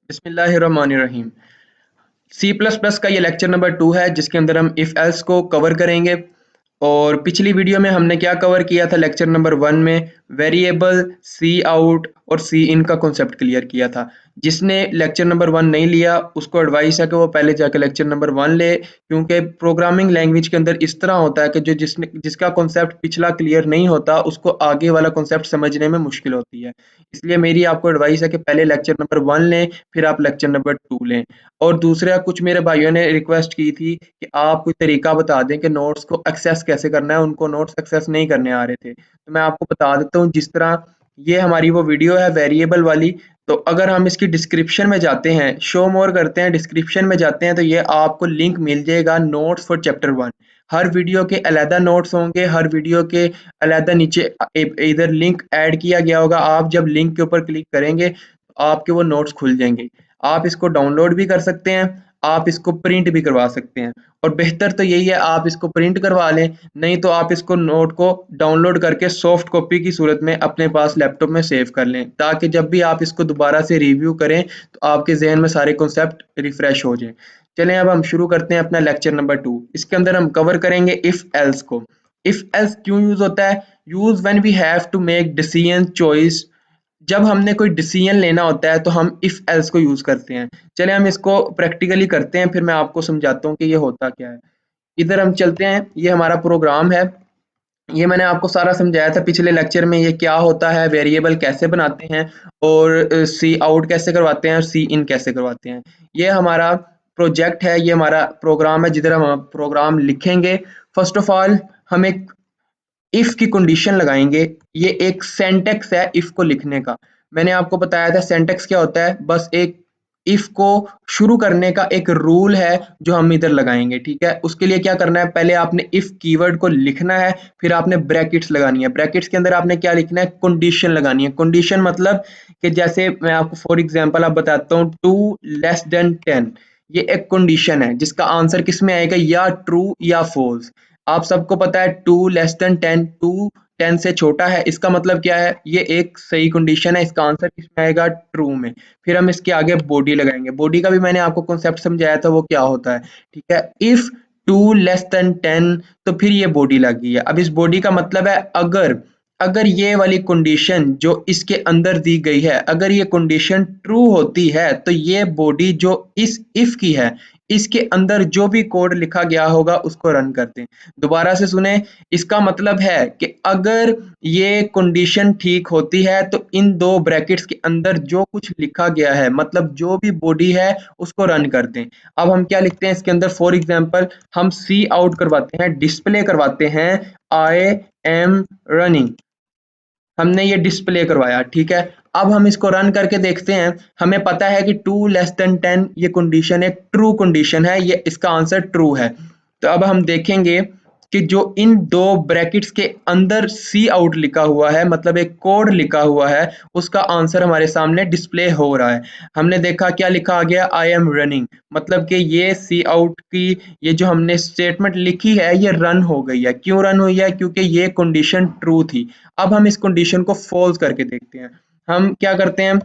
बिस्मिल्लाहिर्रहमानिर्रहीम। C plus plus का ये लेक्चर नंबर 2 है जिसके अंदर हम इफ़ एल्स को कवर करेंगे। और पिछली वीडियो में हमने क्या कवर किया था, लेक्चर नंबर 1 में वेरिएबल सी आउट और सी इन का कॉन्सेप्ट क्लियर किया था। जिसने लेक्चर नंबर 1 नहीं लिया उसको एडवाइस है कि वो पहले जाकर लेक्चर नंबर 1 ले, क्योंकि प्रोग्रामिंग लैंग्वेज के अंदर इस तरह होता है कि जिसका कॉन्सेप्ट पिछला क्लियर नहीं होता उसको आगे वाला कॉन्सेप्ट समझने में मुश्किल होती है। इसलिए मेरी आपको एडवाइस है कि पहले लेक्चर नंबर 1 लें, फिर आप लेक्चर नंबर 2 लें। और दूसरा, कुछ मेरे भाइयों ने रिक्वेस्ट की थी कि आप कोई तरीका बता दें कि नोट्स को एक्सेस कैसे करना है, उनको नोट्स एक्सेस नहीं करने आ रहे थे। तो मैं आपको बता देता हूँ, जिस तरह ये हमारी वो वीडियो है वेरिएबल वाली, तो अगर हम इसकी डिस्क्रिप्शन में जाते हैं, शो मोर करते हैं, डिस्क्रिप्शन में जाते हैं, तो ये आपको लिंक मिल जाएगा notes for chapter 1। Her video के अलहदा नोट्स होंगे, हर वीडियो के अलहदा नीचे इधर लिंक ऐड किया गया होगा। आप जब लिंक के ऊपर क्लिक करेंगे तो आपके वो नोट्स खुल जाएंगे। आप इसको डाउनलोड भी कर सकते हैं, आप इसको प्रिंट भी करवा सकते हैं। और बेहतर तो यही है आप इसको प्रिंट करवा लें, नहीं तो आप इसको नोट को डाउनलोड करके सॉफ्ट कॉपी की सूरत में अपने पास लैपटॉप में सेव कर लें, ताकि जब भी आप इसको दोबारा से रिव्यू करें तो आपके जहन में सारे कॉन्सेप्ट रिफ्रेश हो जाएं। चलें अब हम शुरू करते हैं अपना लेक्चर नंबर 2। इसके अंदर हम कवर करेंगे इफ़ एल्स को। इफ़ एल्स क्यों यूज होता है? Use when we have to make decision choice. जब हमने कोई डिसीजन लेना होता है तो हम इफ एल्स को यूज करते हैं। चले हम इसको प्रैक्टिकली करते हैं, फिर मैं आपको समझाता हूँ कि ये होता क्या है। इधर हम चलते हैं, ये हमारा प्रोग्राम है। ये मैंने आपको सारा समझाया था पिछले लेक्चर में, ये क्या होता है, वेरिएबल कैसे बनाते हैं, और सी आउट कैसे करवाते हैं और सी इन कैसे करवाते हैं। ये हमारा प्रोजेक्ट है, ये हमारा प्रोग्राम है जिधर हम प्रोग्राम लिखेंगे। फर्स्ट ऑफ ऑल हम एक इफ की कंडीशन लगाएंगे। ये एक सेंटेक्स है इफ को लिखने का। मैंने आपको बताया था सेंटेक्स क्या होता है, बस एक इफ को शुरू करने का एक रूल है जो हम इधर लगाएंगे। ठीक है, उसके लिए क्या करना है, पहले आपने इफ कीवर्ड को लिखना है, फिर आपने ब्रैकेट्स लगानी है। ब्रैकेट्स के अंदर आपने क्या लिखना है, कंडीशन लगानी है। कंडीशन मतलब कि जैसे मैं आपको फॉर एग्जांपल आप बताता हूँ, 2 <10। ये एक कंडीशन है जिसका आंसर किस में आएगा, या ट्रू या फॉल्स। आप सबको पता है 2 <10, 2 10 से छोटा है, इसका मतलब क्या है, ये एक सही कंडीशन है, इसका आंसर किसमें आएगा, ट्रू में। फिर हम इसके आगे बॉडी लगाएंगे। बॉडी का भी मैंने आपको कॉन्सेप्ट समझाया था, वो क्या होता है। ठीक है, इफ 2 <10, तो फिर ये बॉडी लगी है। अब इस बॉडी का मतलब है, अगर अगर ये वाली कंडीशन जो इसके अंदर दी गई है, अगर ये कंडीशन ट्रू होती है, तो ये बॉडी जो इस इफ की है, इसके अंदर जो भी कोड लिखा गया होगा उसको रन कर दें। दोबारा से सुने, इसका मतलब है कि अगर ये कंडीशन ठीक होती है तो इन दो ब्रैकेट्स के अंदर जो कुछ लिखा गया है, मतलब जो भी बॉडी है, उसको रन कर दें। अब हम क्या लिखते हैं इसके अंदर, फॉर एग्जांपल हम सी आउट करवाते हैं, डिस्प्ले करवाते हैं, आई एम रनिंग। हमने ये डिस्प्ले करवाया। ठीक है, अब हम इसको रन करके देखते हैं। हमें पता है कि 2 <10 ये कंडीशन एक ट्रू कंडीशन है, ये इसका आंसर ट्रू है। तो अब हम देखेंगे कि जो इन दो ब्रैकेट्स के अंदर सी आउट लिखा हुआ है, मतलब एक कोड लिखा हुआ है, उसका आंसर हमारे सामने डिस्प्ले हो रहा है। हमने देखा क्या लिखा आ गया, आई एम रनिंग, मतलब कि ये सी आउट की ये जो हमने स्टेटमेंट लिखी है ये रन हो गई है। क्यों रन हुई है, क्योंकि ये कंडीशन ट्रू थी। अब हम इस कंडीशन को फॉल्स करके देखते हैं। हम क्या करते हैं,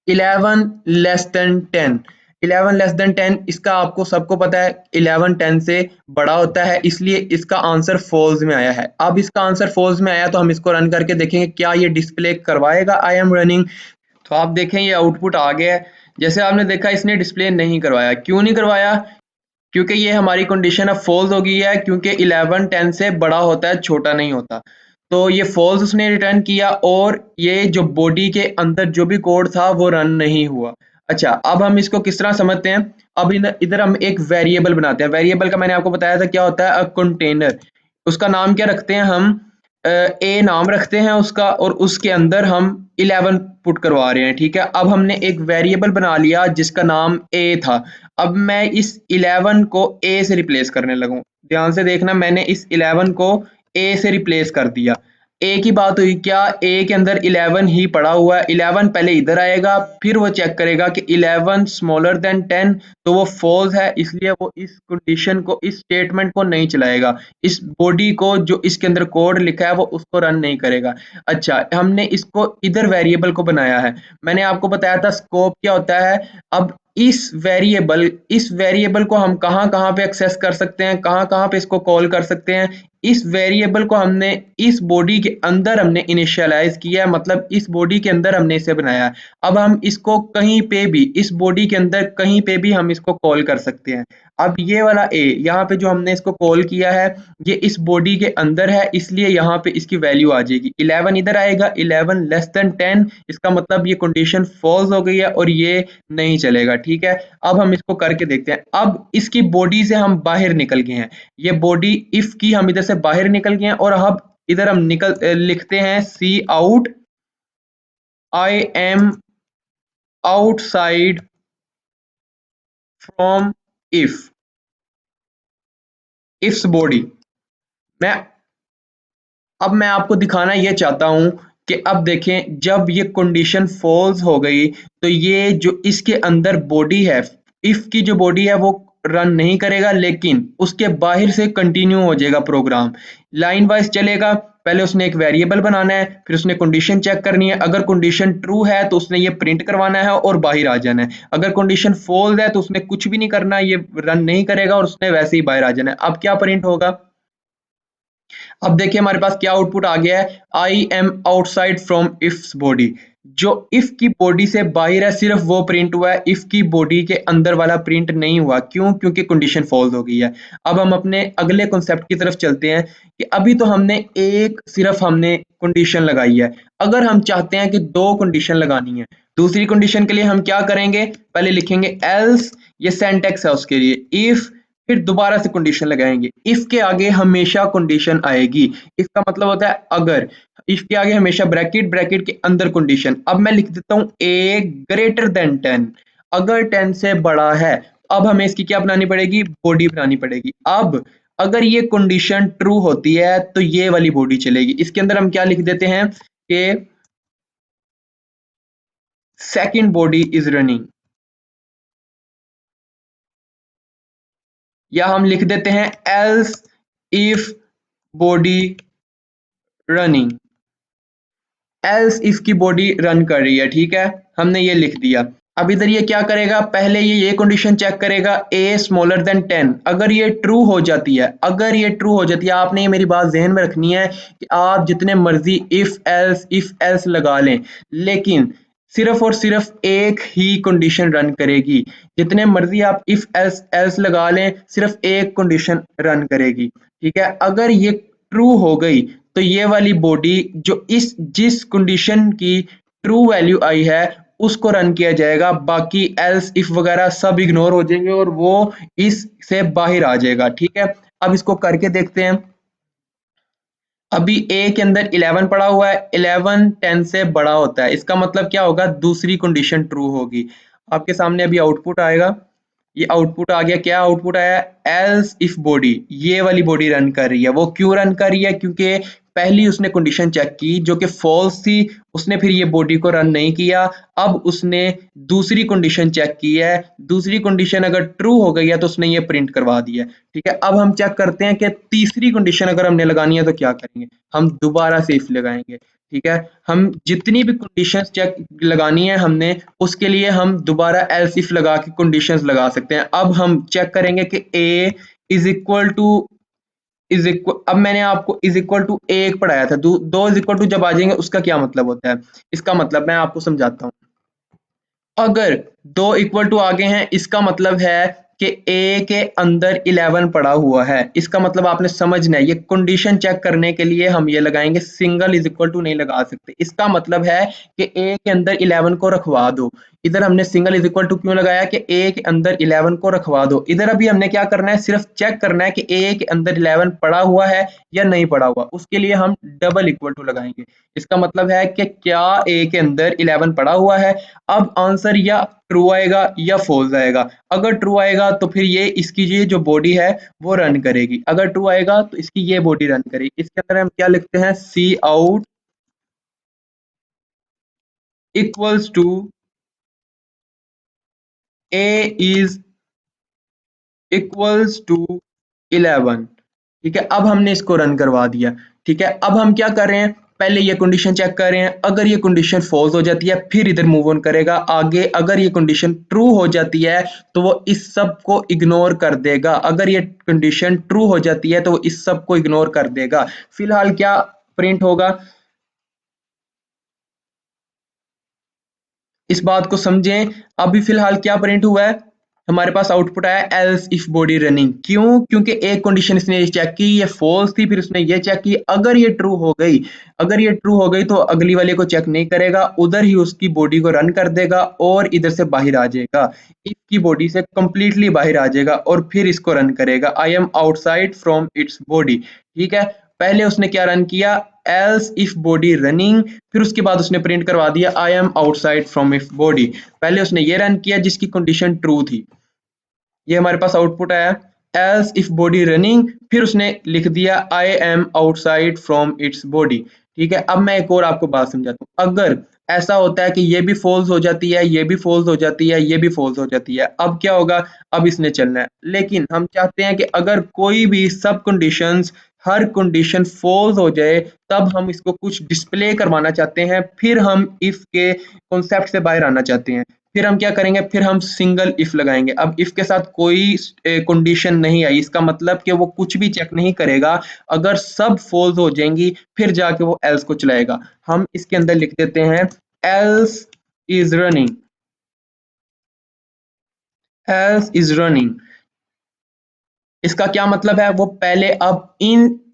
11 <10, 11 <10, इसका आपको सबको पता है 11 10 से बड़ा होता है, इसलिए इसका आंसर फॉल्स में आया है। अब इसका आंसर फॉल्स में आया तो हम इसको रन करके देखेंगे क्या ये डिस्प्ले करवाएगा आई एम रनिंग। तो आप देखें ये आउटपुट आ गया है। जैसे आपने देखा इसने डिस्प्ले नहीं करवाया। क्यों नहीं करवाया, क्योंकि ये हमारी कंडीशन अब फॉल्स हो गई है, क्योंकि 11 10 से बड़ा होता है, छोटा नहीं होता। तो ये फॉल्स उसने रिटर्न किया, और ये जो बॉडी के अंदर जो भी कोड था वो रन नहीं हुआ। अच्छा, अब हम इसको किस तरह समझते हैं। अब इधर हम एक वेरिएबल बनाते हैं। वेरिएबल का मैंने आपको बताया था क्या होता है, अ कंटेनर। उसका नाम क्या रखते हैं हम, ए नाम रखते हैं उसका, और उसके अंदर हम 11 पुट करवा रहे हैं। ठीक है, अब हमने एक वेरिएबल बना लिया जिसका नाम ए था। अब मैं इस 11 को ए से रिप्लेस करने लगूं। ध्यान से देखना, मैंने इस 11 को ए से रिप्लेस कर दिया। ए की बात हुई, क्या ए के अंदर 11 ही पड़ा हुआ है? 11 पहले इधर आएगा, फिर वो चेक करेगा कि 11 स्मॉलर देन 10, तो वो फॉल्स है, इसलिए वो इस कंडीशन को, इस स्टेटमेंट को नहीं चलाएगा। इस बॉडी को जो इसके अंदर कोड लिखा है वो उसको रन नहीं करेगा। अच्छा, हमने इसको इधर वेरिएबल को बनाया है। मैंने आपको बताया था स्कोप क्या होता है। अब इस वेरिएबल को हम कहाँ कहाँ पे एक्सेस कर सकते हैं, कहाँ कहाँ पे इसको कॉल कर सकते हैं। इस वेरिएबल को हमने इस बॉडी के अंदर हमने इनिशियलाइज किया है, मतलब इस बॉडी के अंदर हमने इसे बनाया है। अब हम इसको कहीं पे भी, इस बॉडी के अंदर कहीं पे भी हम इसको कॉल कर सकते हैं। अब ये वाला ए यहाँ पे जो हमने इसको कॉल किया है, ये इस बॉडी के अंदर है, इसलिए यहाँ पे इसकी वैल्यू आ जाएगी। 11 इधर आएगा, 11 लेस देन 10, इसका मतलब ये कंडीशन फॉल्स हो गई है और ये नहीं चलेगा। ठीक है, अब हम इसको करके देखते हैं। अब इसकी बॉडी से हम बाहर निकल गए हैं, ये बॉडी इफ की हम इधर से बाहर निकल गए हैं, और अब इधर हम लिखते हैं cout, I am outside from ifs body. मैं अब मैं आपको दिखाना ये चाहता हूं कि अब देखें, जब ये कंडीशन फॉल्स हो गई तो ये जो इसके अंदर बॉडी है, इफ की जो बॉडी है वो रन नहीं करेगा, लेकिन उसके बाहर से कंटिन्यू हो जाएगा प्रोग्राम, लाइन वाइज चलेगा। पहले उसने एक वेरिएबल बनाना है, फिर उसने कंडीशन चेक करनी है, अगर कंडीशन ट्रू है तो उसने ये प्रिंट करवाना है और बाहर आ जाना है, अगर कंडीशन फॉल्स है तो उसने कुछ भी नहीं करना, ये रन नहीं करेगा और उसने वैसे ही बाहर आ जाना है। अब क्या प्रिंट होगा? अब देखिए हमारे पास क्या आउटपुट आ गया है, आई am outside from ifs body. जो इफ की बॉडी से बाहर है सिर्फ वो प्रिंट हुआ है, इफ की बॉडी के अंदर वाला प्रिंट नहीं हुआ। क्यों? क्योंकि कंडीशन फॉल्स हो गई है। अब हम अपने अगले कॉन्सेप्ट की तरफ चलते हैं कि अभी तो हमने सिर्फ हमने कंडीशन लगाई है, अगर हम चाहते हैं कि दो कंडीशन लगानी है, दूसरी कंडीशन के लिए हम क्या करेंगे, पहले लिखेंगे एल्स, ये सिंटैक्स है उसके लिए, इफ, फिर दोबारा से कंडीशन लगाएंगे। इफ के आगे हमेशा कंडीशन आएगी, इफ का मतलब होता है अगर, इफ के आगे हमेशा ब्रैकेट, ब्रैकेट के अंदर कंडीशन। अब मैं लिख देता हूं ए ग्रेटर देन 10, अगर 10 से बड़ा है। अब हमें इसकी क्या बनानी पड़ेगी? बॉडी बनानी पड़ेगी। अब अगर ये कंडीशन ट्रू होती है तो ये वाली बॉडी चलेगी। इसके अंदर हम क्या लिख देते हैं कि सेकंड बॉडी इज रनिंग, या हम लिख देते हैं else if body running, else इसकी बॉडी रन कर रही है। ठीक है, हमने ये लिख दिया। अब इधर ये क्या करेगा, पहले ये कंडीशन चेक करेगा, ए स्मॉलर देन 10, अगर ये ट्रू हो जाती है, अगर ये ट्रू हो जाती है, आपने ये मेरी बात जहन में रखनी है कि आप जितने मर्जी इफ एल्स लगा लें, लेकिन सिर्फ और सिर्फ एक ही कंडीशन रन करेगी। जितने मर्जी आप इफ एल्स एल्स लगा लें, सिर्फ एक कंडीशन रन करेगी। ठीक है, अगर ये ट्रू हो गई तो ये वाली बॉडी जो जिस कंडीशन की ट्रू वैल्यू आई है उसको रन किया जाएगा, बाकी एल्स इफ वगैरह सब इग्नोर हो जाएंगे और वो इस से बाहर आ जाएगा। ठीक है, अब इसको करके देखते हैं। अभी ए के अंदर 11 पड़ा हुआ है, 11 10 से बड़ा होता है, इसका मतलब क्या होगा, दूसरी कंडीशन ट्रू होगी। आपके सामने अभी आउटपुट आएगा, ये आउटपुट आ गया। क्या आउटपुट आया? एल्स इफ बॉडी, ये वाली बॉडी रन कर रही है। वो क्यों रन कर रही है? क्योंकि पहली उसने कंडीशन चेक की जो कि फॉल्स थी, उसने फिर ये बॉडी को रन नहीं किया। अब उसने दूसरी कंडीशन चेक की है, दूसरी कंडीशन अगर ट्रू हो गई है तो उसने ये प्रिंट करवा दिया। ठीक है, अब हम चेक करते हैं कि तीसरी कंडीशन अगर हमने लगानी है तो क्या करेंगे। हम दोबारा से इफ लगाएंगे। ठीक है, हम जितनी भी कंडीशंस चेक लगानी है हमने, उसके लिए हम दोबारा एल्स इफ लगा के कंडीशंस लगा सकते हैं। अब हम चेक करेंगे कि ए इज इक्वल टू अब मैंने आपको इज इक्वल टू एक पढ़ाया था, दो इज इक्वल टू जब आ जाएंगे उसका क्या मतलब होता है। इसका मतलब मैं आपको समझाता हूँ। अगर दो इक्वल टू आगे हैं, इसका मतलब है कि ए के अंदर 11 पड़ा हुआ है। इसका मतलब आपने समझना है, ये कंडीशन चेक करने के लिए हम ये लगाएंगे, सिंगल इज इक्वल टू नहीं लगा सकते। इसका मतलब है कि ए के अंदर 11 को रखवा दो। इधर हमने सिंगल इज इक्वल टू क्यों लगाया कि ए के अंदर 11 को रखवा दो। इधर अभी हमने क्या करना है, सिर्फ चेक करना है कि ए के अंदर 11 पड़ा हुआ है या नहीं पड़ा हुआ, उसके लिए हम डबल इक्वल टू लगाएंगे। इसका मतलब है कि क्या ए के अंदर 11 पड़ा हुआ है। अब आंसर या ट्रू आएगा या फॉल्स आएगा। अगर ट्रू आएगा तो फिर ये इसकी ये जो बॉडी है वो रन करेगी, अगर ट्रू आएगा तो इसकी ये बॉडी रन करेगी। इसके अंदर हम क्या लिखते हैं, cout equals to A is equals to 11। ठीक है, अब हमने इसको रन करवा दिया। ठीक है, अब हम क्या कर रहे हैं, पहले ये कंडीशन चेक कर रहे हैं, अगर ये कंडीशन फॉल्स हो जाती है फिर इधर मूव ऑन करेगा आगे। अगर ये कंडीशन ट्रू हो जाती है तो वो इस सब को इग्नोर कर देगा, अगर ये कंडीशन ट्रू हो जाती है तो वो इस सब को इग्नोर कर देगा। फिलहाल क्या प्रिंट होगा, इस बात को समझें। अभी फिलहाल क्या प्रिंट हुआ है, हमारे पास आउटपुट आया एल्स इफ बॉडी रनिंग। क्यों, क्योंकि एक कंडीशन इसने चेक की, ये फॉल्स थी, फिर उसने ये चेक की, अगर ये ट्रू हो गई, अगर ये ट्रू हो गई तो अगली वाले को चेक नहीं करेगा, उधर ही उसकी बॉडी को रन कर देगा और इधर से बाहर आ जाएगा, इसकी बॉडी से कंप्लीटली बाहर आ जाएगा और फिर इसको रन करेगा, आई am outside from its body. ठीक है, पहले उसने क्या रन किया, एल्स इफ बॉडी रनिंग, फिर उसके बाद उसने प्रिंट करवा दिया आई am outside from if body. पहले उसने ये रन किया जिसकी कंडीशन ट्रू थी, ये हमारे पास आउटपुट आया एल्स इफ बॉडी रनिंग, फिर उसने लिख दिया आई am outside from its body. ठीक है, अब मैं एक और आपको बात समझाता हूँ, अगर ऐसा होता है कि ये भी फॉल्स हो जाती है, ये भी फॉल्स हो जाती है, ये भी फॉल्स हो जाती है, अब क्या होगा, अब इसने चलना है। लेकिन हम चाहते हैं कि अगर कोई भी सब कंडीशंस, हर कंडीशन फॉल्स हो जाए, तब हम इसको कुछ डिस्प्ले करवाना चाहते हैं, फिर हम इफ के कॉन्सेप्ट से बाहर आना चाहते हैं। फिर हम क्या करेंगे, फिर हम सिंगल इफ लगाएंगे। अब इफ के साथ कोई कंडीशन नहीं आई, इसका मतलब कि वो कुछ भी चेक नहीं करेगा, अगर सब फॉल्स हो जाएंगी फिर जाके वो एल्स को चलाएगा। हम इसके अंदर लिख देते हैं else is running, else is running. इसका क्या मतलब है, वो पहले अब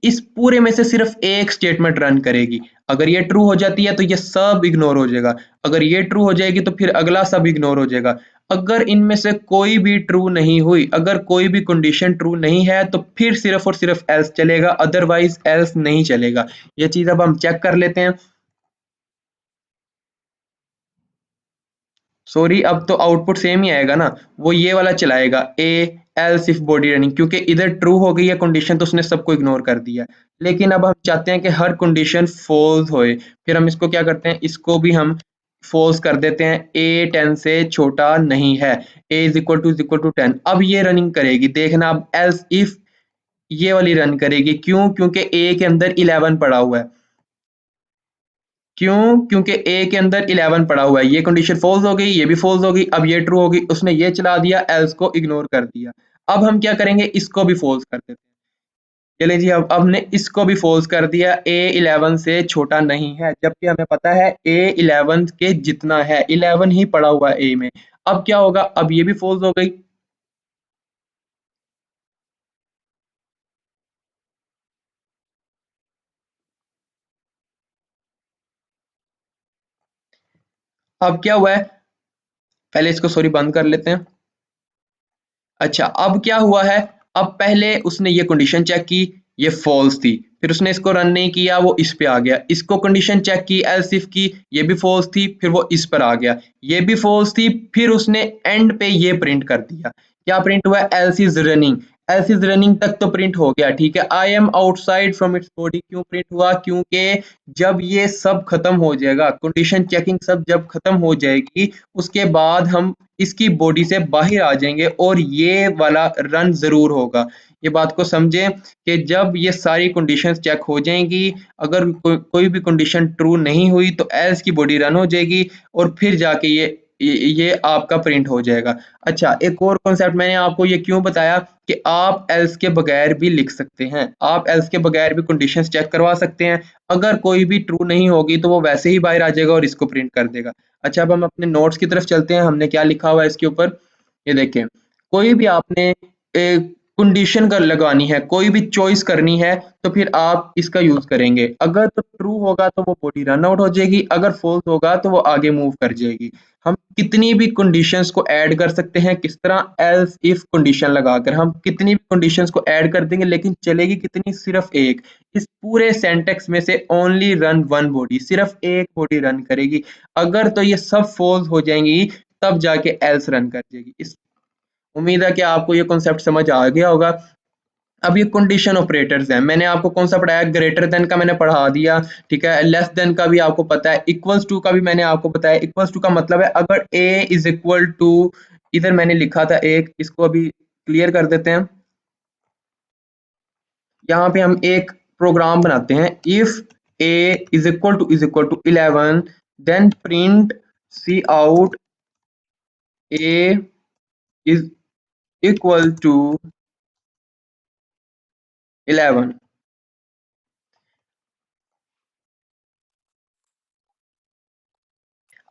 इस पूरे में से सिर्फ एक स्टेटमेंट रन करेगी, अगर ये ट्रू हो जाती है तो ये सब इग्नोर हो जाएगा, अगर ये ट्रू हो जाएगी तो फिर अगला सब इग्नोर हो जाएगा। अगर इनमें से कोई भी ट्रू नहीं हुई, अगर कोई भी कंडीशन ट्रू नहीं है तो फिर सिर्फ और सिर्फ एल्स चलेगा, अदरवाइज एल्स नहीं चलेगा। ये चीज अब हम चेक कर लेते हैं। सॉरी, अब तो आउटपुट सेम ही आएगा ना, वो ये वाला चलाएगा ए एल्स इफ बॉडी रनिंग, क्योंकि इधर ट्रू हो गई है कंडीशन तो उसने सबको इग्नोर कर दिया। लेकिन अब हम चाहते हैं कि हर कंडीशन फॉल्स होए, फिर हम इसको क्या करते हैं, इसको भी हम फॉल्स कर देते हैं, ए 10 से छोटा नहीं है, ए इज इक्वल टू 10। अब ये रनिंग करेगी, देखना अब एल्स इफ ये वाली रन करेगी। क्यों, क्योंकि ए के अंदर 11 पड़ा हुआ है। क्यों, क्योंकि ए के अंदर 11 पड़ा हुआ है, ये कंडीशन फॉल्स हो गई, ये भी फॉल्स हो गई, अब ये ट्रू होगी, उसने ये चला दिया, एल्स को इग्नोर कर दिया। अब हम क्या करेंगे, इसको भी फॉल्स कर देते हैं। चलिए जी, अब हमने इसको भी फॉल्स कर दिया, ए 11 से छोटा नहीं है, जबकि हमें पता है ए 11 के जितना है, 11 ही पड़ा हुआ है ए में। अब क्या होगा, अब ये भी फॉल्स हो गई। अब क्या हुआ है, पहले इसको सॉरी बंद कर लेते हैं। अच्छा, अब क्या हुआ है, अब पहले उसने ये कंडीशन चेक की, ये फॉल्स थी, फिर उसने इसको रन नहीं किया, वो इस पे आ गया, इसको कंडीशन चेक की एल्स इफ की, ये भी फॉल्स थी, फिर वो इस पर आ गया, ये भी फॉल्स थी, फिर उसने एंड पे ये प्रिंट कर दिया। क्या प्रिंट हुआ, else is running. Else is running तक तो प्रिंट हो गया, ठीक है। आई am outside from its body क्यों प्रिंट हुआ, क्योंकि जब ये सब खत्म हो जाएगा, कंडीशन चेकिंग सब जब खत्म हो जाएगी, उसके बाद हम इसकी बॉडी से बाहर आ जाएंगे और ये वाला रन जरूर होगा। ये बात को समझें कि जब ये सारी कंडीशंस चेक हो जाएंगी, अगर कोई भी कंडीशन ट्रू नहीं हुई तो एल्स की बॉडी रन हो जाएगी और फिर जाके ये आपका प्रिंट हो जाएगा। अच्छा, एक और कॉन्सेप्ट मैंने आपको ये क्यों बताया कि आप एल्स के बगैर भी लिख सकते हैं, आप एल्स के बगैर भी कंडीशंस चेक करवा सकते हैं, अगर कोई भी ट्रू नहीं होगी तो वो वैसे ही बाहर आ जाएगा और इसको प्रिंट कर देगा। अच्छा, अब हम अपने नोट्स की तरफ चलते हैं, हमने क्या लिखा हुआ है इसके ऊपर, ये देखें। कोई भी आपने कंडीशन कर लगानी है, कोई भी चॉइस करनी है, तो फिर आप इसका यूज करेंगे, अगर तो ट्रू होगा तो वो बॉडी रन आउट हो जाएगी, अगर फॉल्स होगा तो वो आगे मूव कर जाएगी। हम कितनी भी कंडीशंस को ऐड कर सकते हैं, किस तरह, एल्स इफ कंडीशन लगाकर हम कितनी भी कंडीशंस को ऐड कर देंगे, लेकिन चलेगी कितनी, सिर्फ एक। इस पूरे सेंटेक्स में से ओनली रन वन बॉडी, सिर्फ एक बॉडी रन करेगी, अगर तो ये सब फॉल्स हो जाएंगी तब जाके एल्स रन कर जाएगी। इस उम्मीद है कि आपको ये कॉन्सेप्ट समझ आ गया होगा। अब ये कंडीशन ऑपरेटर्स हैं, मैंने आपको कौन सा पढ़ाया, ग्रेटर देन का मैंने पढ़ा दिया, ठीक है। लेस देन का भी आपको पता है, इक्वल्स टू का भी मैंने आपको बताया। इक्वल्स टू का मतलब है अगर a इज इक्वल टू, इधर मैंने लिखा था एक, इसको अभी क्लियर कर देते हैं। यहाँ पे हम एक प्रोग्राम बनाते हैं, if a is equal to 11 then print C out a is equal to 11।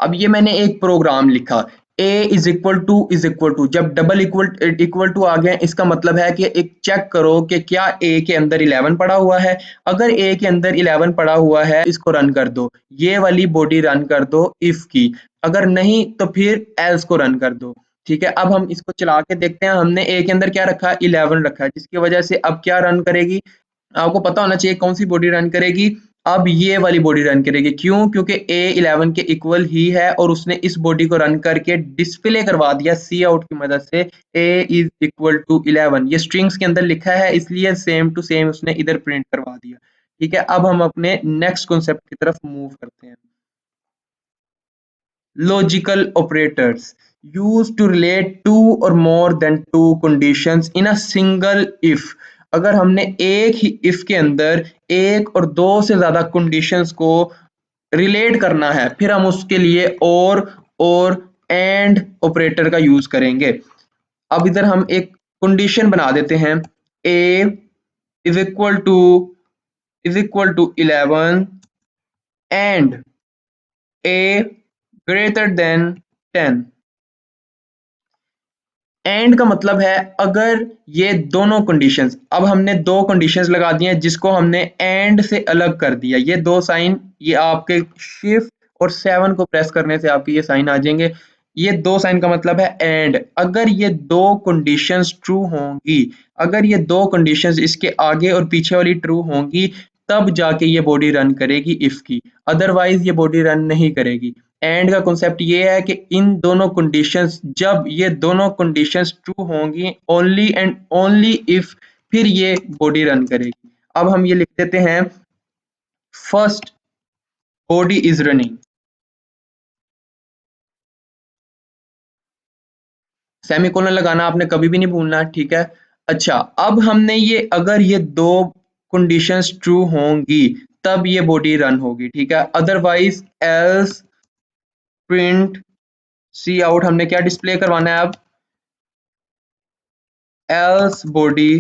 अब ये मैंने एक प्रोग्राम लिखा, a इज इक्वल टू, जब डबल इक्वल इक्वल टू आ गया, इसका मतलब है कि एक चेक करो कि क्या a के अंदर 11 पड़ा हुआ है। अगर a के अंदर 11 पड़ा हुआ है, इसको रन कर दो, ये वाली बॉडी रन कर दो इफ की। अगर नहीं तो फिर एल्स को रन कर दो, ठीक है। अब हम इसको चला के देखते हैं, हमने a के अंदर क्या रखा है, 11 रखा है, जिसकी वजह से अब क्या रन करेगी, आपको पता होना चाहिए कौन सी बॉडी रन करेगी। अब ये वाली बॉडी रन करेगी, क्यों, क्योंकि a 11 के इक्वल ही है और उसने इस बॉडी को रन करके डिस्प्ले करवा दिया सी आउट की मदद से, a इज इक्वल टू 11। ये स्ट्रिंग्स के अंदर लिखा है, इसलिए सेम टू सेम उसने इधर प्रिंट करवा दिया, ठीक है। अब हम अपने नेक्स्ट कॉन्सेप्ट की तरफ मूव करते हैं। Logical operators used to relate two or more than two conditions in a single if। अगर हमने एक ही if के अंदर एक और दो से ज्यादा conditions को रिलेट करना है, फिर हम उसके लिए और एंड ऑपरेटर का यूज करेंगे। अब इधर हम एक कंडीशन बना देते हैं, a is equal to 11 and a greater than 10। And का मतलब है अगर ये दोनों कंडीशंस, अब हमने दो कंडीशंस लगा दी हैं जिसको हमने एंड से अलग कर दिया, ये दो साइन, ये आपके शिफ्ट और 7 को प्रेस करने से आपके ये साइन आ जाएंगे। ये दो साइन का मतलब है एंड। अगर ये दो कंडीशंस ट्रू होंगी, अगर ये दो कंडीशंस इसके आगे और पीछे वाली ट्रू होंगी, तब जाके ये बॉडी रन करेगी इफ की, अदरवाइज ये बॉडी रन नहीं करेगी। एंड का कॉन्सेप्ट ये है कि इन दोनों कंडीशंस, जब ये दोनों कंडीशंस ट्रू होंगी, ओनली एंड ओनली इफ, फिर ये बॉडी रन करेगी। अब हम ये लिख देते हैं, first body is running, semicolon लगाना आपने कभी भी नहीं भूलना, ठीक है। अच्छा, अब हमने ये, अगर ये दो कंडीशंस ट्रू होंगी तब ये बॉडी रन होगी, ठीक है। Otherwise else print C out, हमने क्या डिस्प्ले करवाना है अब, else body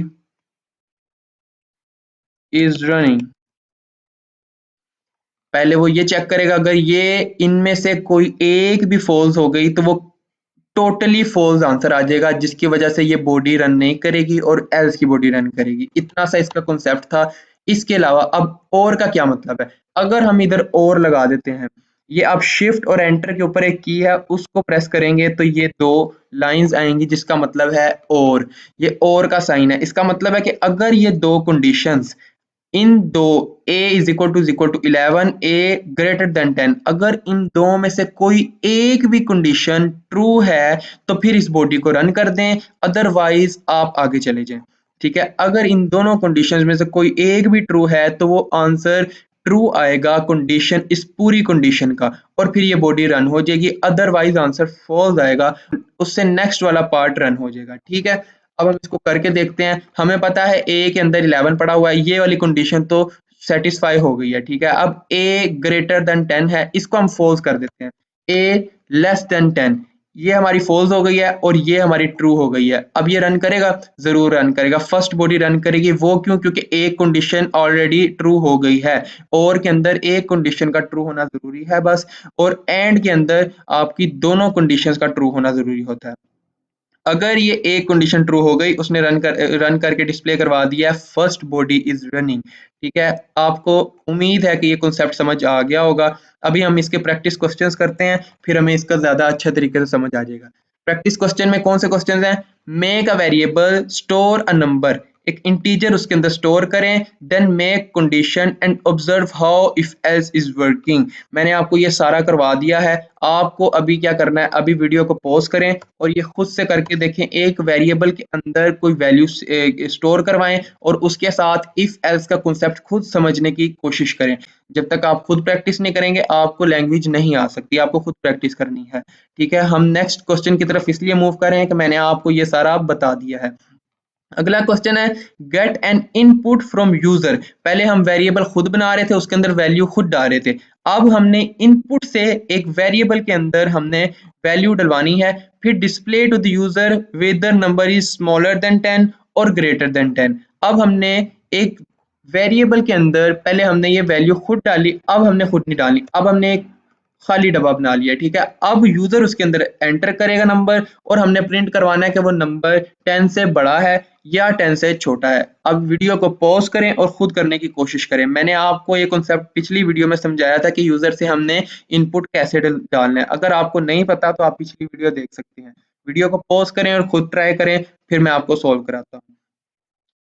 is running। पहले वो ये चेक करेगा, अगर ये इनमें से कोई एक भी फॉल्स हो गई तो वो टोटली फॉल्स आंसर आ जाएगा, जिसकी वजह से ये बॉडी रन नहीं करेगी और एल्स की बॉडी रन करेगी। इतना सा इसका कॉन्सेप्ट था। इसके अलावा अब और का क्या मतलब है, अगर हम इधर और लगा देते हैं, ये आप शिफ्ट और एंटर के ऊपर एक की है, उसको प्रेस करेंगे तो ये दो लाइंस आएंगी, जिसका मतलब है और, ये और का साइन है। इसका मतलब है कि अगर ये दो कंडीशंस, इन दो a is equal to 11, a greater than 10, अगर इन दो में से कोई एक भी कंडीशन ट्रू है तो फिर इस बॉडी को रन कर दें, अदरवाइज आप आगे चले जाएं, ठीक है। अगर इन दोनों कंडीशंस में से कोई एक भी ट्रू है तो वो आंसर ट्रू आएगा कंडीशन, इस पूरी कंडीशन का, और फिर ये बॉडी रन हो जाएगी। अदरवाइज आंसर फॉल्स आएगा, उससे नेक्स्ट वाला पार्ट रन हो जाएगा, ठीक है। अब हम इसको करके देखते हैं। हमें पता है a के अंदर 11 पड़ा हुआ है, ये वाली कंडीशन तो सेटिस्फाई हो गई है, ठीक है। अब a ग्रेटर देन 10 है, इसको हम फॉल्स कर देते हैं। a लेस देन 10, ये हमारी फॉल्स हो गई है और ये हमारी ट्रू हो गई है। अब ये रन करेगा, जरूर रन करेगा, फर्स्ट बॉडी रन करेगी। वो क्यों, क्योंकि एक कंडीशन ऑलरेडी ट्रू हो गई है, और के अंदर एक कंडीशन का ट्रू होना जरूरी है बस, और एंड के अंदर आपकी दोनों कंडीशंस का ट्रू होना जरूरी होता है। अगर ये एक कंडीशन ट्रू हो गई, उसने रन करके डिस्प्ले करवा दिया, फर्स्ट बॉडी इज रनिंग, ठीक है। आपको उम्मीद है कि ये कॉन्सेप्ट समझ आ गया होगा। अभी हम इसके प्रैक्टिस क्वेश्चंस करते हैं, फिर हमें इसका ज्यादा अच्छा तरीके से समझ आ जाएगा। प्रैक्टिस क्वेश्चन में कौन से क्वेश्चंस हैं, make a variable store a number एक इंटीजर उसके अंदर स्टोर करें, then make condition and observe how if else is working. मैंने आपको ये सारा करवा दिया है। आपको अभी क्या करना है, अभी वीडियो को पॉज करें और ये खुद से करके देखें। एक वेरिएबल के अंदर कोई वैल्यू स्टोर करवाएं और उसके साथ इफ एल्स का कॉन्सेप्ट खुद समझने की कोशिश करें। जब तक आप खुद प्रैक्टिस नहीं करेंगे आपको लैंग्वेज नहीं आ सकती, आपको खुद प्रैक्टिस करनी है। ठीक है, हम नेक्स्ट क्वेश्चन की तरफ इसलिए मूव कर रहे हैं कि मैंने आपको ये सारा बता दिया है। अगला क्वेश्चन है get an input from user. पहले हम वेरिएबल खुद बना रहे थे, उसके अंदर वैल्यू खुद डाल रहे थे। अब हमने इनपुट से एक वेरिएबल के अंदर हमने वैल्यू डलवानी है, फिर display to the user whether number is smaller than 10 और ग्रेटर देन 10। अब हमने एक वेरिएबल के अंदर पहले हमने ये वैल्यू खुद डाली, अब हमने खुद नहीं डाली, अब हमने एक खाली डब्बा बना लिया। ठीक है, अब यूजर उसके अंदर एंटर करेगा नंबर और हमने प्रिंट करवाना है कि वो नंबर 10 से बड़ा है या 10 से छोटा है। अब वीडियो को पॉज करें और खुद करने की कोशिश करें। मैंने आपको ये कॉन्सेप्ट पिछली वीडियो में समझाया था कि यूजर से हमने इनपुट कैसे डालना है। अगर आपको नहीं पता तो आप पिछली वीडियो देख सकते हैं। वीडियो को पॉज करें और खुद ट्राई करें, फिर मैं आपको सॉल्व कराता हूँ।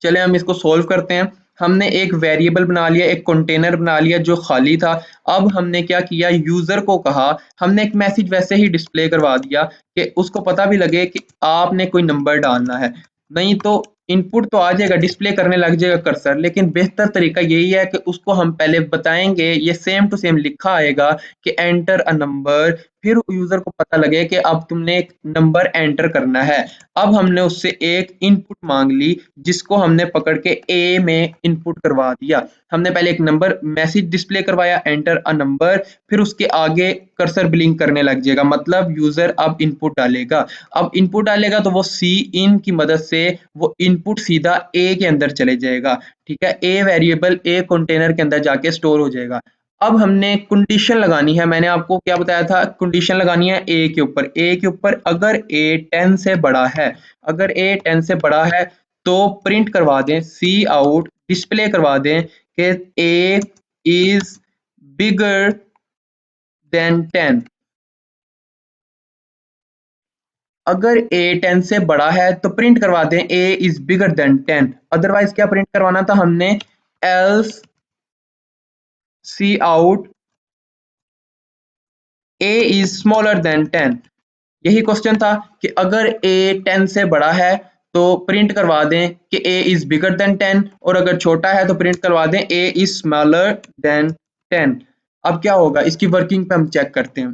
चले हम इसको सोल्व करते हैं। हमने एक वेरिएबल बना लिया, एक कंटेनर बना लिया जो खाली था। अब हमने क्या किया, यूजर को कहा, हमने एक मैसेज वैसे ही डिस्प्ले करवा दिया कि उसको पता भी लगे कि आपने कोई नंबर डालना है। नहीं तो इनपुट तो आ जाएगा, डिस्प्ले करने लग जाएगा कर्सर, लेकिन बेहतर तरीका यही है कि उसको हम पहले बताएंगे, ये सेम टू सेम लिखा आएगा कि एंटर अ नंबर, फिर यूजर को पता लगे कि अब तुमने एक नंबर एंटर करना है। अब हमने उससे एक इनपुट मांग ली जिसको हमने पकड़ के ए में इनपुट करवा दिया। हमने पहले एक नंबर मैसेज डिस्प्ले करवाया, एंटर अ नंबर, फिर उसके आगे कर्सर ब्लिंक करने लग जाएगा, मतलब यूजर अब इनपुट डालेगा। अब इनपुट डालेगा तो वो सी इन की मदद से वो इनपुट सीधा ए के अंदर चले जाएगा। ठीक है, ए वेरिएबल ए कंटेनर के अंदर जाके स्टोर हो जाएगा। अब हमने कंडीशन लगानी है, मैंने आपको क्या बताया था, कंडीशन लगानी है ए के ऊपर। ए के ऊपर अगर ए 10 से बड़ा है, अगर ए 10 से बड़ा है तो प्रिंट करवा दें, सी आउट डिस्प्ले करवा दें कि ए इज बिगर देन 10। अगर a 10 से बड़ा है तो प्रिंट करवा दें a is bigger than 10। Otherwise क्या प्रिंट करवाना था हमने, else C out a is smaller than 10। यही क्वेश्चन था कि अगर a 10 से बड़ा है तो प्रिंट करवा दें कि a इज बिगर देन 10, और अगर छोटा है तो प्रिंट करवा दें a इज स्मॉलर देन 10। अब क्या होगा, इसकी वर्किंग पे हम चेक करते हैं।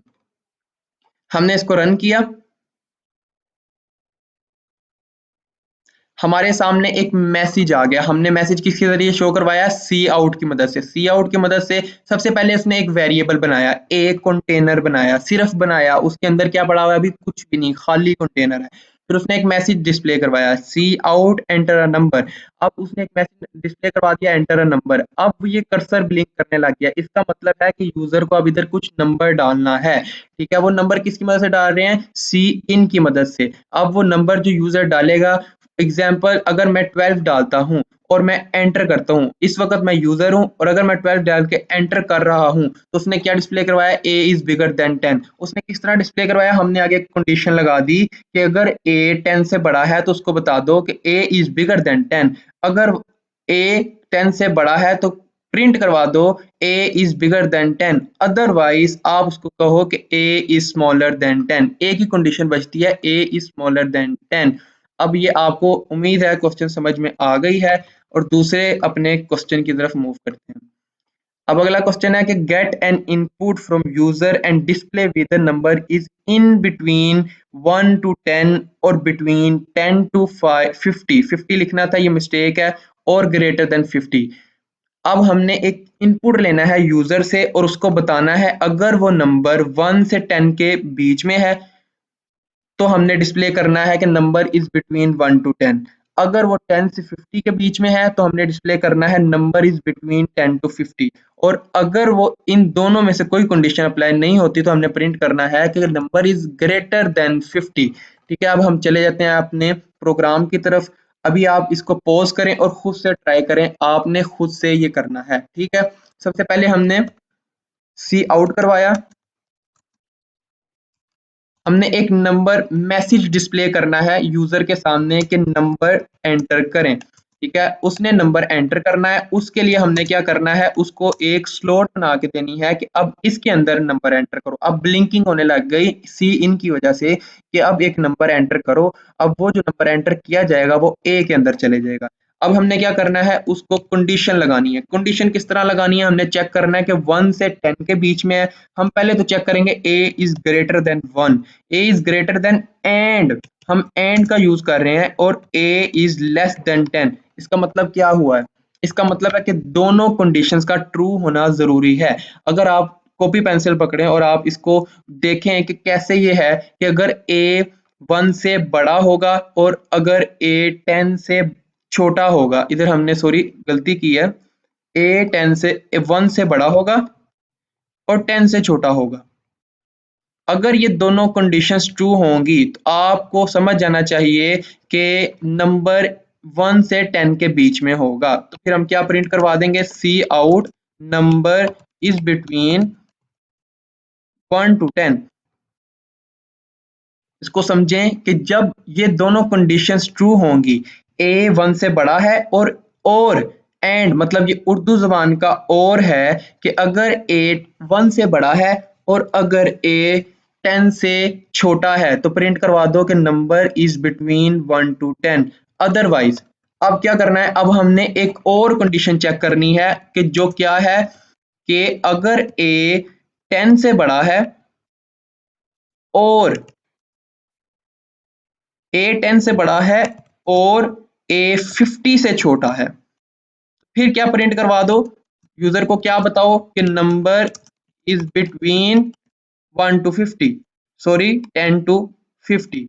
हमने इसको रन किया, हमारे सामने एक मैसेज आ गया। हमने मैसेज किसके जरिए शो करवाया, सी आउट की मदद से। सी आउट की मदद से सबसे पहले उसने एक वेरिएबल बनाया, एक कंटेनर बनाया, सिर्फ बनाया, उसके अंदर क्या पड़ा हुआ है, अभी कुछ भी नहीं, खाली कंटेनर है। फिर उसने एक मैसेज डिस्प्ले करवाया, सी आउट एंटर अ नंबर। अब उसने एक मैसेज डिस्प्ले करवा दिया, एंटर अ नंबर। अब ये कर्सर ब्लिंक करने लग गया, इसका मतलब है कि यूजर को अब इधर कुछ नंबर डालना है। ठीक है, वो नंबर किसकी मदद से डाल रहे हैं, सी इन की मदद से। अब वो नंबर जो यूजर डालेगा, एग्जाम्पल अगर मैं 12 डालता हूँ और मैं एंटर करता हूँ, इस वक्त मैं यूजर हूँ और अगर मैं 12 डाल के एंटर कर रहा हूँ तो उसने क्या डिस्प्ले करवाया, a इज बिगर देन 10। उसने किस तरह डिस्प्ले करवाया, हमने आगे कंडीशन लगा दी कि अगर a 10 से बड़ा है तो उसको बता दो कि a इज बिगर देन 10। अगर a 10 से बड़ा है तो प्रिंट करवा दो a is bigger than 10। Otherwise आप उसको कहो कि a is smaller than 10। a की कंडीशन बचती है a इज स्मॉलर देन 10। अब ये आपको उम्मीद है क्वेश्चन समझ में आ गई है, और दूसरे अपने क्वेश्चन की तरफ मूव करते हैं। अब अगला क्वेश्चन है कि get an input from user and display with number is in between 1 to 10 और बिटवीन 10 to 50। 50 लिखना था, ये मिस्टेक है, और ग्रेटर देन 50। अब हमने एक इनपुट लेना है यूजर से और उसको बताना है अगर वो नंबर 1 से 10 के बीच में है तो हमने डिस्प्ले करना है कि नंबर इज बिटवीन 1 to 10। अगर वो 10 से 50 के बीच में है तो हमने डिस्प्ले करना है नंबर इज बिटवीन 10 to 50। और अगर वो इन दोनों में से कोई कंडीशन अप्लाई नहीं होती तो हमने प्रिंट करना है कि नंबर इज ग्रेटर देन 50। ठीक है, अब हम चले जाते हैं अपने प्रोग्राम की तरफ। अभी आप इसको पॉज करें और खुद से ट्राई करें, आपने खुद से ये करना है। ठीक है, सबसे पहले हमने सी आउट करवाया, हमने एक नंबर मैसेज डिस्प्ले करना है यूजर के सामने कि नंबर एंटर करें। ठीक है, उसने नंबर एंटर करना है। उसके लिए हमने क्या करना है, उसको एक स्लॉट बना के देनी है कि अब इसके अंदर नंबर एंटर करो। अब ब्लिंकिंग होने लग गई सी इन की वजह से कि अब एक नंबर एंटर करो। अब वो जो नंबर एंटर किया जाएगा वो ए के अंदर चले जाएगा। अब हमने क्या करना है, उसको कंडीशन लगानी है। कंडीशन किस तरह लगानी है, हमने चेक करना है कि 1 से 10 के बीच में है। हम पहले तो चेक करेंगे A is greater than 1, A is greater than and, हम एंड का यूज कर रहे हैं, और ए इज लेस देन 10। इसका मतलब क्या हुआ है, इसका मतलब है कि दोनों कंडीशंस का ट्रू होना जरूरी है। अगर आप कॉपी पेंसिल पकड़ें और आप इसको देखें कि कैसे ये है कि अगर ए 1 से बड़ा होगा और अगर ए 10 से छोटा होगा, इधर हमने सॉरी गलती की है, ए 10 से 1 से बड़ा होगा और 10 से छोटा होगा। अगर ये दोनों कंडीशंस ट्रू होंगी तो आपको समझ जाना चाहिए कि नंबर 1 से 10 के बीच में होगा। तो फिर हम क्या प्रिंट करवा देंगे, cout number is between 1 to 10। इसको समझें कि जब ये दोनों कंडीशंस ट्रू होंगी, ए 1 से बड़ा है और एंड मतलब ये उर्दू जबान का और है कि अगर ए 1 से बड़ा है और अगर ए 10 से छोटा है तो प्रिंट करवा दो कि number is between 1 to 10। Otherwise अब क्या करना है, अब हमने एक और कंडीशन चेक करनी है कि जो क्या है कि अगर ए 10 से बड़ा है और ए 10 से बड़ा है और ए 50 से छोटा है, फिर क्या प्रिंट करवा दो, यूजर को क्या बताओ कि number is between 1 to 50, sorry 10 to 50।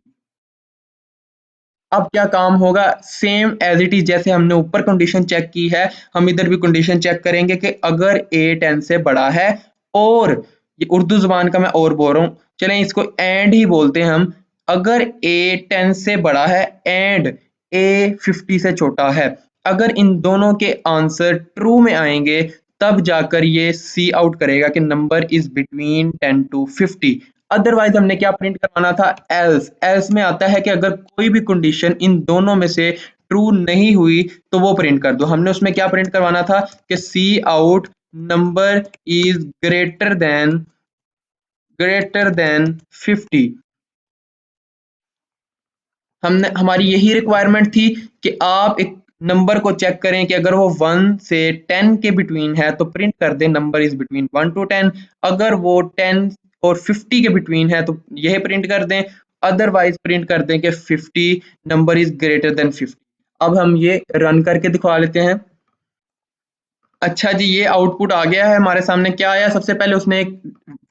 अब क्या काम होगा, सेम एज इट इज जैसे हमने ऊपर कंडीशन चेक की है, हम इधर भी कंडीशन चेक करेंगे कि अगर ए 10 से बड़ा है और ये उर्दू जुबान का मैं और बोल रहा हूँ, चलें इसको एंड ही बोलते हैं हम, अगर ए 10 से बड़ा है एंड ए 50 से छोटा है, अगर इन दोनों के आंसर ट्रू में आएंगे तब जाकर ये सी आउट करेगा कि number is between 10 to 50। Otherwise हमने क्या प्रिंट करवाना था, एल्स। एल्स में आता है कि अगर कोई भी कंडीशन इन दोनों में से ट्रू नहीं हुई तो वो प्रिंट कर दो। हमने उसमें क्या प्रिंट करवाना था कि cout number is greater than 50। हमने हमारी यही रिक्वायरमेंट थी कि आप एक नंबर को चेक करें कि अगर वो 1 से 10 के बिटवीन है तो प्रिंट कर दें नंबर इज बिटवीन 1 to 10। अगर वो 10 और 50 के बिटवीन है तो यह प्रिंट कर दें, अदरवाइज प्रिंट कर दें कि 50 नंबर इज ग्रेटर देन 50। अब हम ये रन करके दिखा लेते हैं। अच्छा जी, ये आउटपुट आ गया है हमारे सामने। क्या आया, सबसे पहले उसने एक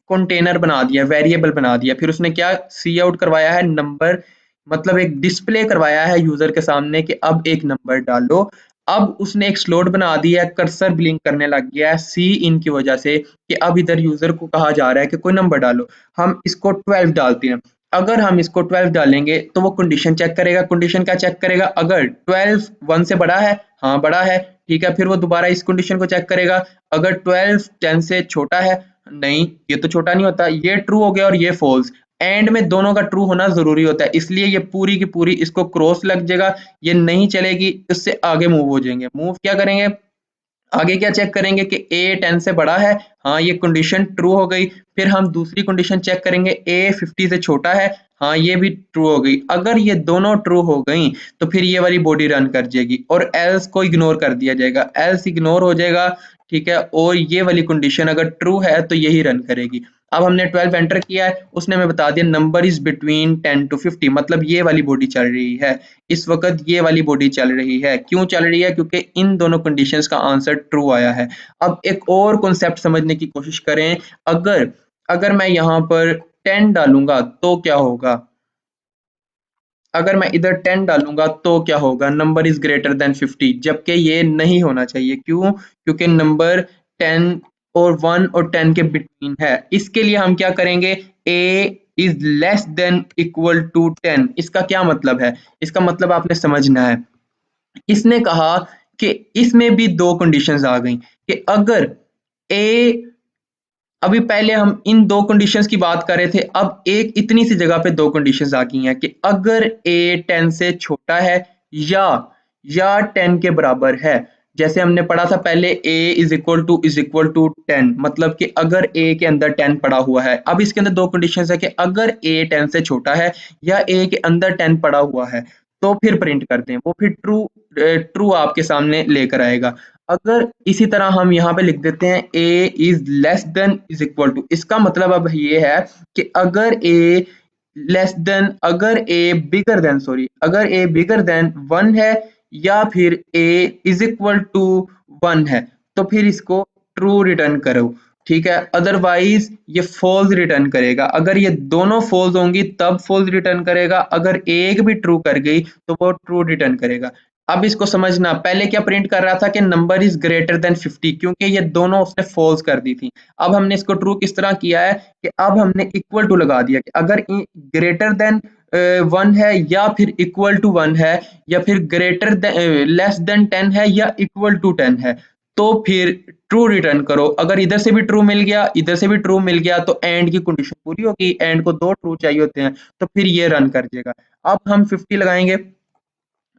कंटेनर बना दिया, वेरिएबल बना दिया, फिर उसने क्या सी आउट करवाया है नंबर, मतलब एक डिस्प्ले करवाया है यूजर के सामने कि अब एक नंबर डालो। अब उसने एक स्लॉट बना दिया है, कर्सर ब्लिंक करने लग गया है सी इन की वजह से कि अब इधर यूजर को कहा जा रहा है कि कोई नंबर डालो। हम इसको 12 डालते हैं। अगर हम इसको 12 डालेंगे तो वो कंडीशन चेक करेगा। कंडीशन क्या चेक करेगा, अगर 12 1 से बड़ा है, हाँ बड़ा है, ठीक है, फिर वो दोबारा इस कंडीशन को चेक करेगा, अगर 12 10 से छोटा है, नहीं ये तो छोटा नहीं होता, ये ट्रू हो गया और ये फॉल्स। एंड में दोनों का ट्रू होना जरूरी होता है, इसलिए ये पूरी की पूरी इसको क्रॉस लग जाएगा, ये नहीं चलेगी, इससे आगे मूव हो जाएंगे। मूव क्या करेंगे, आगे क्या चेक करेंगे कि ए 10 से बड़ा है, हाँ ये कंडीशन ट्रू हो गई। फिर हम दूसरी कंडीशन चेक करेंगे, ए 50 से छोटा है, हाँ ये भी ट्रू हो गई। अगर ये दोनों ट्रू हो गई तो फिर ये वाली बॉडी रन कर जाएगी और एल्स को इग्नोर कर दिया जाएगा, एल्स इग्नोर हो जाएगा, ठीक है, और ये वाली कंडीशन अगर ट्रू है तो यही रन करेगी। अब हमने 12 एंटर किया है, उसने हमें बता दिया नंबर इज बिटवीन 10 to 50, मतलब ये वाली बॉडी चल रही है इस वक्त, ये वाली बॉडी चल रही है। क्यों चल रही है, क्योंकि इन दोनों कंडीशंस का आंसर ट्रू आया है। अब एक और कॉन्सेप्ट समझने की कोशिश करें, अगर अगर मैं यहाँ पर 10 डालूंगा तो क्या होगा, अगर मैं इधर 10 डालूंगा तो क्या होगा, नंबर इज ग्रेटर देन 50, जबकि ये नहीं होना चाहिए। क्यों, क्योंकि नंबर 10 और 1 और 10 के बिटवीन है। इसके लिए हम क्या करेंगे, a is less than equal to 10। इसका क्या मतलब है, इसका मतलब आपने समझना है। इसने कहा कि इसमें भी दो कंडीशंस आ गई कि अगर a, अभी पहले हम इन दो कंडीशंस की बात कर रहे थे, अब एक इतनी सी जगह पे दो कंडीशंस आ गई हैं कि अगर a 10 से छोटा है या या 10 के बराबर है। जैसे हमने पढ़ा था पहले a इज इक्वल टू 10, मतलब कि अगर a के अंदर 10 पड़ा हुआ है। अब इसके अंदर दो कंडीशंस है कि अगर a 10 से छोटा है या a के अंदर 10 पड़ा हुआ है तो फिर प्रिंट कर दें, वो फिर ट्रू आपके सामने लेकर आएगा। अगर इसी तरह हम यहाँ पे लिख देते हैं a is less than is equal to, इसका मतलब अब ये है कि अगर a लेस देन, अगर a बिगर देन, सॉरी, अगर a बिगर देन 1 है या फिर a इज इक्वल टू 1 है तो फिर इसको ट्रू रिटर्न करो, ठीक है। अदरवाइज ये फॉल्स रिटर्न करेगा। अगर ये दोनों फॉल्स होंगी तब फॉल्स रिटर्न करेगा, अगर एक भी ट्रू कर गई तो वो ट्रू रिटर्न करेगा। अब इसको समझना, पहले क्या प्रिंट कर रहा था कि नंबर इज ग्रेटर देन 50, क्योंकि ये दोनों उसने फॉल्स कर दी थी। अब हमने इसको ट्रू किस तरह किया है कि अब हमने इक्वल टू लगा दिया कि अगर ग्रेटर देन 1 है या फिर इक्वल टू 1 है या फिर ग्रेटर देन लेस देन 10 है या इक्वल टू 10 है तो फिर ट्रू रिटर्न करो। अगर इधर से भी ट्रू मिल गया, इधर से भी ट्रू मिल गया तो एंड की कंडीशन पूरी होगी। एंड को 2 ट्रू चाहिए होते हैं तो फिर ये रन कर देगा। अब हम 50 लगाएंगे।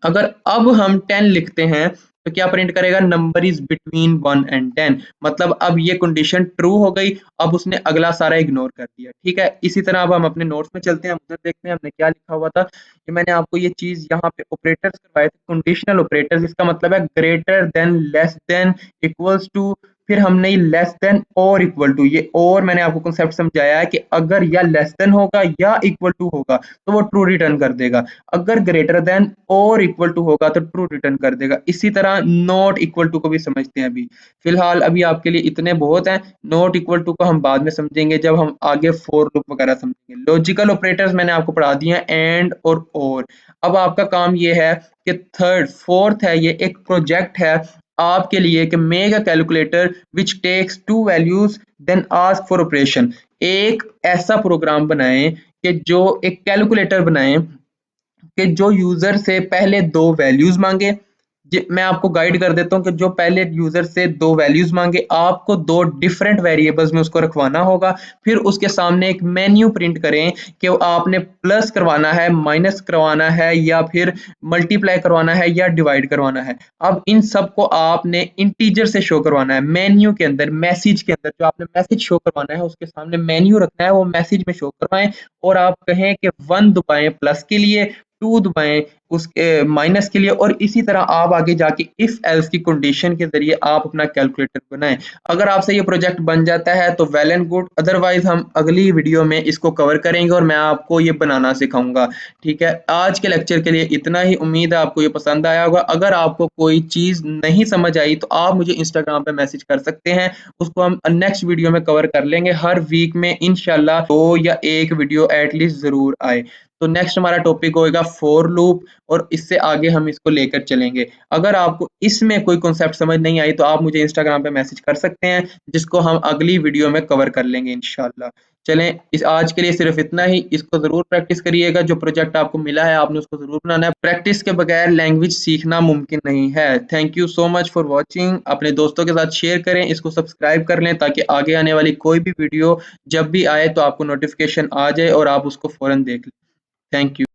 अगर अब हम 10 लिखते हैं तो क्या प्रिंट करेगा, नंबर इज बिटवीन 1 एंड 10, मतलब अब ये कंडीशन ट्रू हो गई। अब उसने अगला सारा इग्नोर कर दिया, ठीक है। इसी तरह अब हम अपने नोट्स में चलते हैं, उधर देखते हैं हमने क्या लिखा हुआ था। कि मैंने आपको ये चीज यहाँ पे ऑपरेटर्स करवाए थे, कंडीशनल ऑपरेटर्स, इसका मतलब है greater than, less than, equals to, फिर हमने लेस देन और इक्वल टू, ये और मैंने आपको कॉन्सेप्ट समझाया है कि अगर या लेस देन होगा या इक्वल टू होगा तो वो ट्रू रिटर्न कर देगा, अगर ग्रेटर देन और इक्वल टू होगा तो ट्रू रिटर्न कर देगा। इसी तरह नॉट इक्वल टू को भी समझते हैं। अभी फिलहाल अभी आपके लिए इतने बहुत हैं। नॉट इक्वल टू को हम बाद में समझेंगे जब हम आगे फॉर लूप वगैरह समझेंगे। लॉजिकल ऑपरेटर्स मैंने आपको पढ़ा दिए हैं, एंड और। अब आपका काम ये है कि फोर्थ है, ये एक प्रोजेक्ट है आपके लिए कि make a calculator which takes two values then ask for operation. एक ऐसा प्रोग्राम बनाएं कि जो एक कैलकुलेटर बनाएं कि जो यूजर से पहले दो वैल्यूज मांगे। मैं आपको गाइड कर देता हूँ कि जो पहले यूजर से दो वैल्यूज मांगे, आपको दो डिफरेंट वेरिएबल्स में उसको रखवाना होगा। फिर उसके सामने एक मेन्यू प्रिंट करें कि आपने प्लस करवाना है, माइनस करवाना है या फिर मल्टीप्लाई करवाना है या डिवाइड करवाना है। अब इन सब को आपने इंटीजर से शो करवाना है। मेन्यू के अंदर, मैसेज के अंदर जो आपने मैसेज शो करवाना है उसके सामने मेन्यू रखना है, वो मैसेज में शो करवाएं और आप कहें कि 1 दबाएं प्लस के लिए, 2 दबाएं उसके माइनस के लिए, और इसी तरह आप आगे जाके इफ एल्स की कंडीशन के जरिए आप अपना कैलकुलेटर बनाएं। अगर आपसे ये प्रोजेक्ट बन जाता है तो वेल एंड गुड, अदरवाइज हम अगली वीडियो में इसको कवर करेंगे और मैं आपको ये बनाना सिखाऊंगा, ठीक है। आज के लेक्चर के लिए इतना ही, उम्मीद है आपको ये पसंद आया होगा। अगर आपको कोई चीज नहीं समझ आई तो आप मुझे इंस्टाग्राम पे मैसेज कर सकते हैं, उसको हम नेक्स्ट वीडियो में कवर कर लेंगे। हर वीक में इंशाल्लाह 2 या 1 वीडियो एटलीस्ट जरूर आए। तो नेक्स्ट हमारा टॉपिक होएगा फॉर लूप और इससे आगे हम इसको लेकर चलेंगे। अगर आपको इसमें कोई कॉन्सेप्ट समझ नहीं आई तो आप मुझे इंस्टाग्राम पे मैसेज कर सकते हैं, जिसको हम अगली वीडियो में कवर कर लेंगे इंशाल्लाह। चलें, इस आज के लिए सिर्फ इतना ही। इसको ज़रूर प्रैक्टिस करिएगा, जो प्रोजेक्ट आपको मिला है आपने उसको ज़रूर बनाना है। प्रैक्टिस के बगैर लैंग्वेज सीखना मुमकिन नहीं है। Thank you so much for watching. अपने दोस्तों के साथ शेयर करें, इसको सब्सक्राइब कर लें ताकि आगे आने वाली कोई भी वीडियो जब भी आए तो आपको नोटिफिकेशन आ जाए और आप उसको फ़ौरन देख लें। Thank you.